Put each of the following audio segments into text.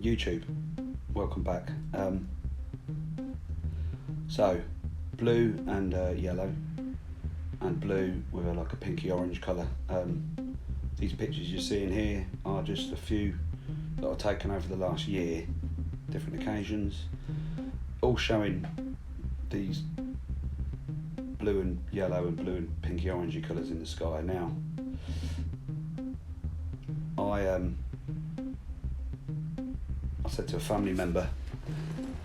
YouTube, welcome back. So, blue and yellow, and blue with like a pinky orange colour. These pictures you're seeing here are just a few that I've taken over the last year, different occasions, all showing these blue and yellow and blue and pinky orangey colours in the sky. Now, I said to a family member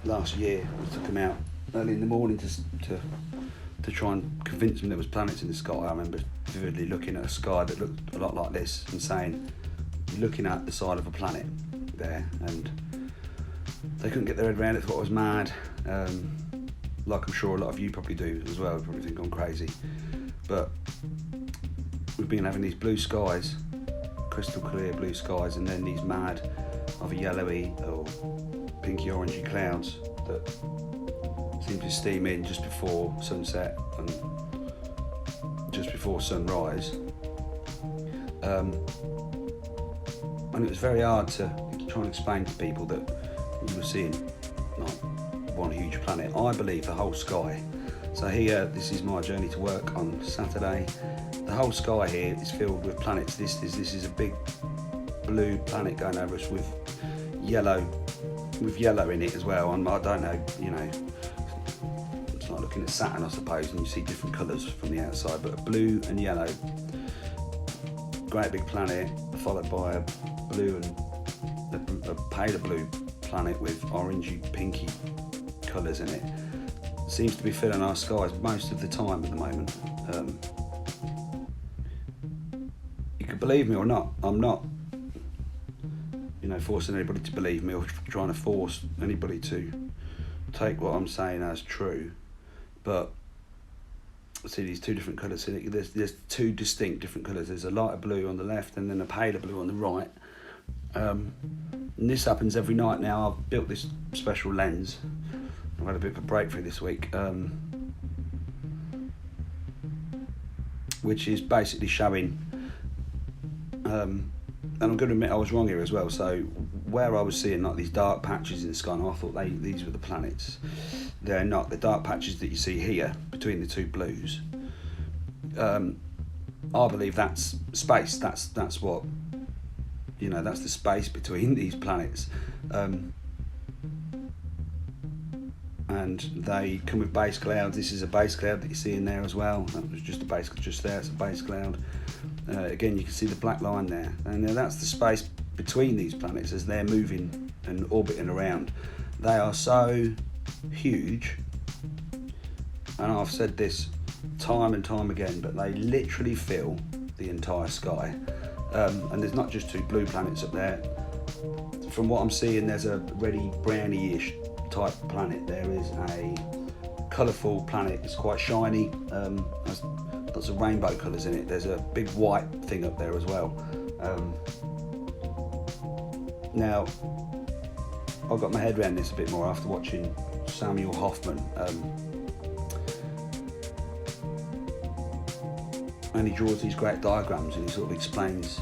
last year, I took him out early in the morning to try and convince him there was planets in the sky. I remember vividly looking at a sky that looked a lot like this and saying, you're looking at the side of a planet there, and they couldn't get their head around it, thought I was mad, like I'm sure a lot of you probably do as well, probably think I'm crazy. But we've been having these blue skies, crystal clear blue skies, and then these mad either yellowy or pinky orangey clouds that seem to steam in just before sunset and just before sunrise. And it was very hard to try and explain to people that you were seeing like one huge planet. I believe the whole sky. So here, this is my journey to work on Saturday. The whole sky here is filled with planets. This is a big blue planet going over us with yellow in it as well. And I don't know, it's like looking at Saturn, I suppose, and you see different colours from the outside, but blue and yellow, great big planet, followed by a blue and a paler blue planet with orangey pinky colours in it. Seems to be filling our skies most of the time at the moment. You can believe me or not, I'm not forcing anybody to believe me or trying to force anybody to take what I'm saying as true, but see these two different colours. There's two distinct different colours. There's a lighter blue on the left and then a paler blue on the right. And this happens every night now. I've built this special lens. I've had a bit of a breakthrough this week, which is basically showing, and I'm going to admit I was wrong here as well. So where I was seeing like these dark patches in the sky, and I thought these were the planets. They're not. The dark patches that you see here between the two blues, I believe that's space. That's what, that's the space between these planets. And they come with base clouds. This is a base cloud that you see in there as well. That was just a base, just there, it's a base cloud. Again, you can see the black line there, and that's the space between these planets as they're moving and orbiting around. They are so huge, and I've said this time and time again, but they literally fill the entire sky. And there's not just two blue planets up there. From what I'm seeing, there's a reddy brownie-ish type planet. There is a colourful planet. It's quite shiny. Has lots of rainbow colours in it. There's a big white thing up there as well. Now, I got my head around this a bit more after watching Samuel Hoffman, and he draws these great diagrams and he sort of explains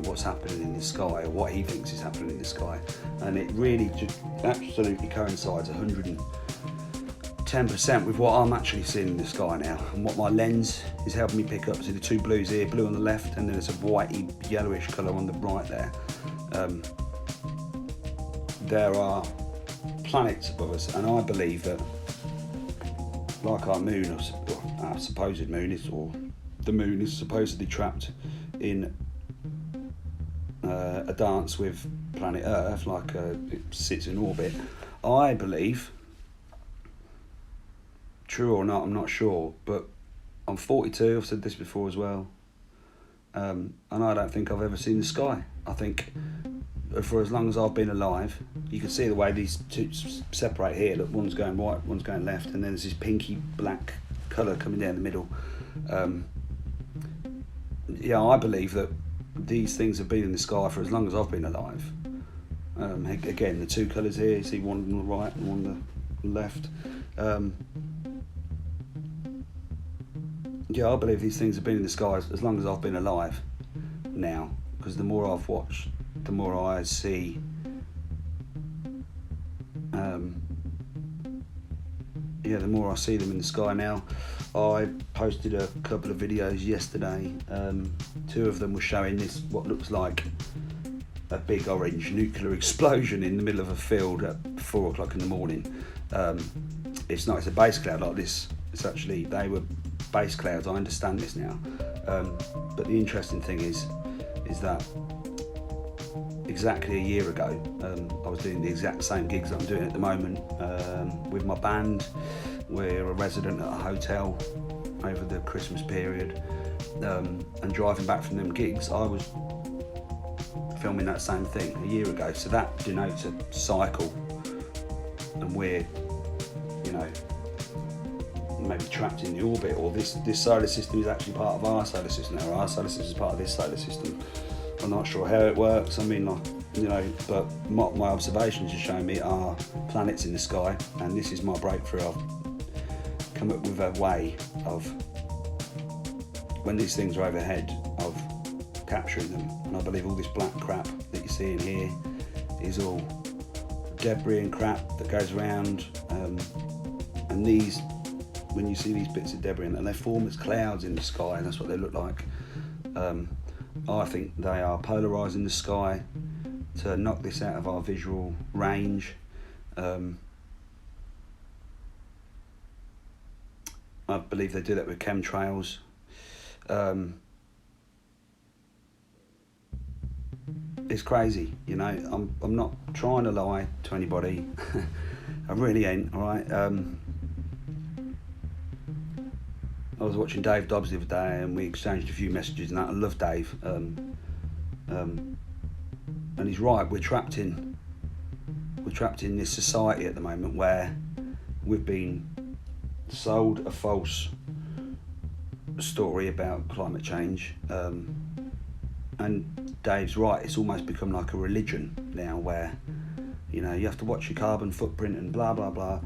what's happening in the sky, or what he thinks is happening in the sky, and it really just absolutely coincides 110% with what I'm actually seeing in the sky now, and what my lens is helping me pick up. See the two blues here, blue on the left, and then there's a whitey yellowish colour on the right there. There are planets above us, and I believe that, like our moon, or our supposed moon is, or the moon is supposedly trapped in a dance with planet Earth, like it sits in orbit. I believe, true or not, I'm not sure, but I'm 42, I've said this before as well, and I don't think I've ever seen the sky. I think for as long as I've been alive, you can see the way these two separate here. Look, one's going right, one's going left, and then there's this pinky black colour coming down the middle. I believe that these things have been in the sky for as long as I've been alive. Again, the two colours here, you see one on the right and one on the left. I believe these things have been in the sky as long as I've been alive now, because the more I've watched, the more I see the more I see them in the sky now. I posted a couple of videos yesterday. 2 of them were showing this, what looks like a big orange nuclear explosion in the middle of a field at 4 o'clock in the morning. It's not, it's a base cloud like this. It's actually, they were base clouds, I understand this now. But the interesting thing is that exactly a year ago, I was doing the exact same gigs that I'm doing at the moment with my band. We're a resident at a hotel over the Christmas period, and driving back from them gigs, I was filming that same thing a year ago. So that denotes a cycle, and we're, maybe trapped in the orbit, or this solar system is actually part of our solar system, or our solar system is part of this solar system. I'm not sure how it works. I mean, but my observations are showing me are planets in the sky, and this is my breakthrough. I've come up with a way of, when these things are overhead, of capturing them. And I believe all this black crap that you see in here is all debris and crap that goes around, and these, when you see these bits of debris, and they form as clouds in the sky, and that's what they look like. I think they are polarising the sky to knock this out of our visual range. I believe they do that with chemtrails. It's crazy, I'm not trying to lie to anybody. I really ain't, alright? I was watching Dave Dobbs the other day, and we exchanged a few messages and that. I love Dave. And he's right, we're trapped in this society at the moment where we've been sold a false story about climate change, and Dave's right, it's almost become like a religion now, where you have to watch your carbon footprint and blah blah blah.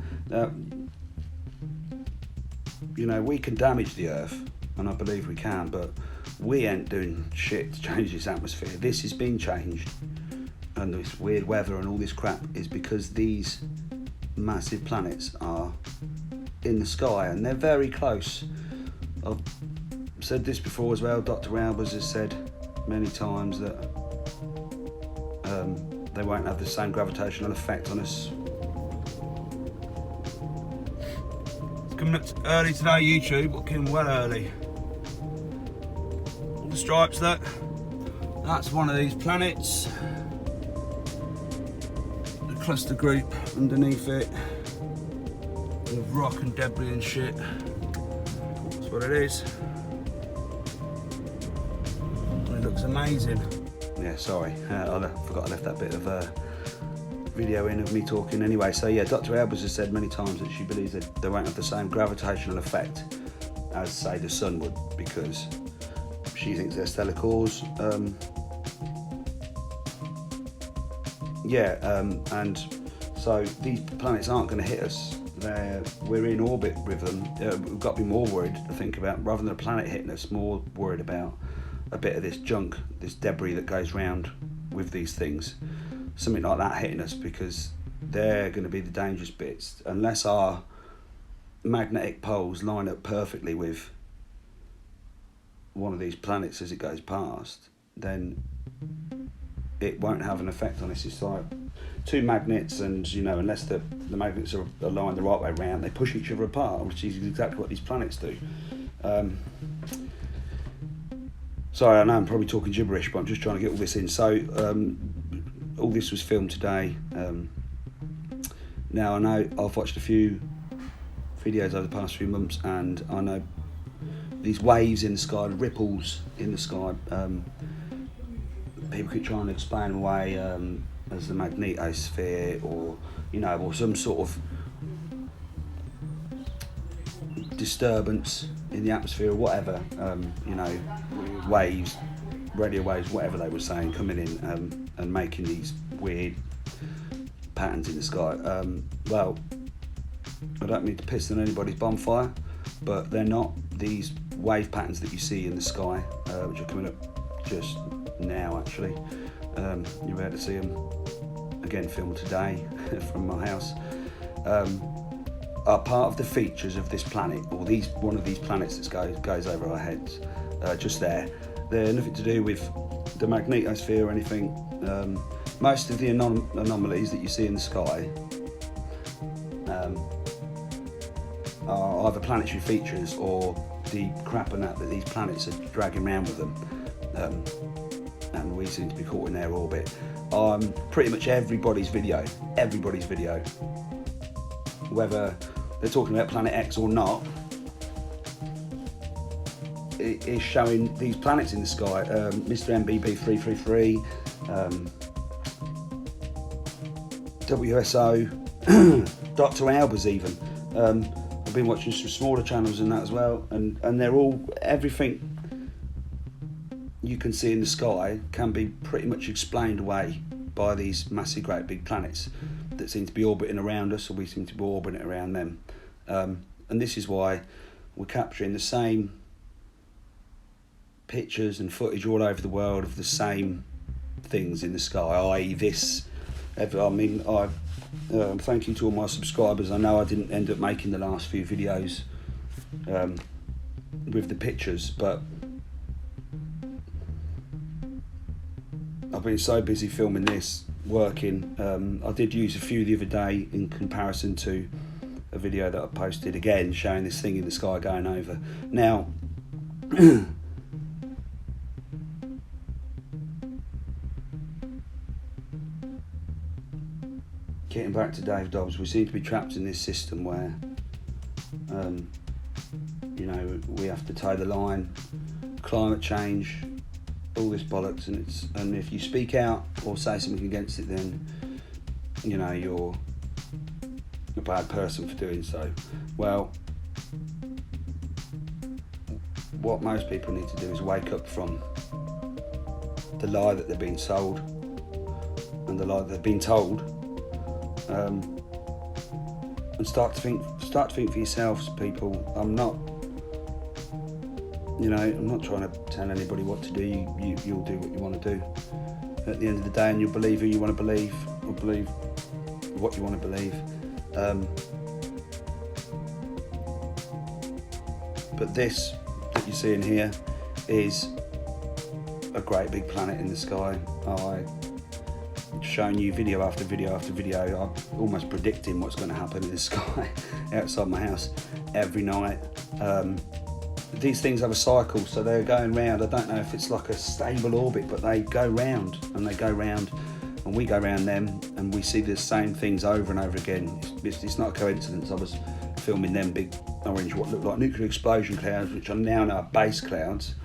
We can damage the earth, and I believe we can, but we ain't doing shit to change this atmosphere. This has been changed, and this weird weather and all this crap is because these massive planets are in the sky, and they're very close. I've said this before as well. Dr. Albers has said many times that they won't have the same gravitational effect on us. It's coming up early today, YouTube, looking well early. All the stripes, that's one of these planets. The cluster group underneath it, with rock and debris and shit. That's what it is. And it looks amazing. Yeah, sorry, I forgot I left that bit of video in of me talking anyway. So yeah, Dr. Albers has said many times that she believes that they won't have the same gravitational effect as, say, the sun would, because she thinks they're stellar cores. And so these planets aren't going to hit us. We're in orbit with them. We've got to be more worried, I think, about, rather than a planet hitting us, more worried about a bit of this junk, this debris that goes round with these things, something like that hitting us, because they're going to be the dangerous bits. Unless our magnetic poles line up perfectly with one of these planets as it goes past, then it won't have an effect on us. It's like two magnets, and unless the magnets are aligned the right way around, they push each other apart, which is exactly what these planets do. Sorry, I know I'm probably talking gibberish, but I'm just trying to get all this in. So all this was filmed today. Now I know I've watched a few videos over the past few months, and I know these waves in the sky, the ripples in the sky, people keep trying to explain away as the magnetosphere, or or some sort of disturbance in the atmosphere, or whatever. Waves, radio waves, whatever they were saying, coming in and making these weird patterns in the sky. Well, I don't mean to piss on anybody's bonfire, but they're not these wave patterns that you see in the sky, which are coming up just now actually. You're able to see them again filmed today from my house. Are part of the features of this planet, or one of these planets that goes over our heads, just there. They're nothing to do with the magnetosphere or anything. Most of the anomalies that you see in the sky are either planetary features or the crap and that these planets are dragging around with them, and we seem to be caught in their orbit. Pretty much everybody's video, whether they're talking about Planet X or not, it is showing these planets in the sky. Mr. MBB 333, WSO, Dr. Albers even. I've been watching some smaller channels and that as well, and they're all, everything you can see in the sky can be pretty much explained away by these massive great big planets that seem to be orbiting around us, or we seem to be orbiting around them. And this is why we're capturing the same pictures and footage all over the world of the same things in the sky, i.e. this. Thank you to all my subscribers. I know I didn't end up making the last few videos with the pictures, but I've been so busy filming this, working. I did use a few the other day in comparison to a video that I posted again showing this thing in the sky going over. Now, getting back to Dave Dobbs, we seem to be trapped in this system where, we have to toe the line, climate change, all this bollocks, and if you speak out or say something against it, then you're a bad person for doing so. Well, what most people need to do is wake up from the lie that they're being sold and the lie that they've been told, and start to think for yourselves, people. I'm not trying to tell anybody what to do. You'll do what you want to do at the end of the day, and you'll believe who you want to believe, or believe what you want to believe. But this that you see in here is a great big planet in the sky. I'm showing you video after video after video. I'm almost predicting what's going to happen in the sky outside my house every night. These things have a cycle, so they're going round. I don't know if it's like a stable orbit, but they go round and they go round, and we go round them, and we see the same things over and over again. It's not a coincidence. I was filming them big orange, what looked like nuclear explosion clouds, which I now know are base clouds,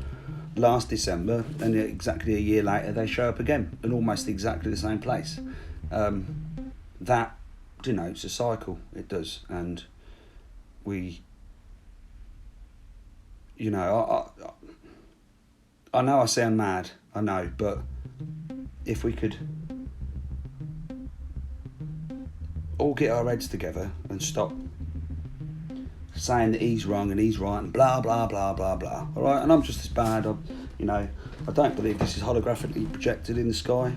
last December, and exactly a year later they show up again in almost exactly the same place. That denotes a cycle, it does, and we, I know I sound mad, I know, but if we could all get our heads together and stop saying that he's wrong and he's right and blah blah blah blah blah, all right? And I'm just as bad. I don't believe this is holographically projected in the sky,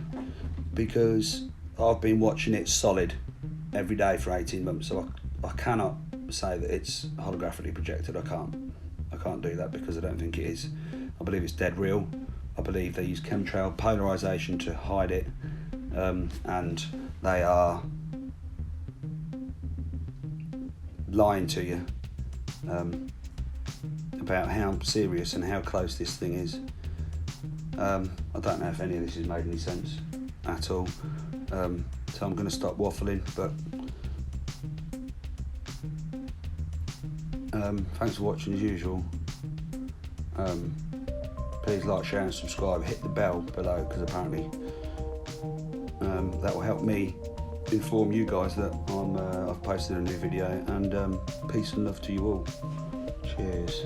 because I've been watching it solid every day for 18 months, so I cannot say that it's holographically projected. I can't do that, because I don't think it is. I believe it's dead real. I believe they use chemtrail polarization to hide it, and they are lying to you about how serious and how close this thing is. I don't know if any of this has made any sense at all, so I'm going to stop waffling, but thanks for watching as usual. Please like, share and subscribe. Hit the bell below, because apparently that will help me inform you guys that I've posted a new video. And peace and love to you all. Cheers.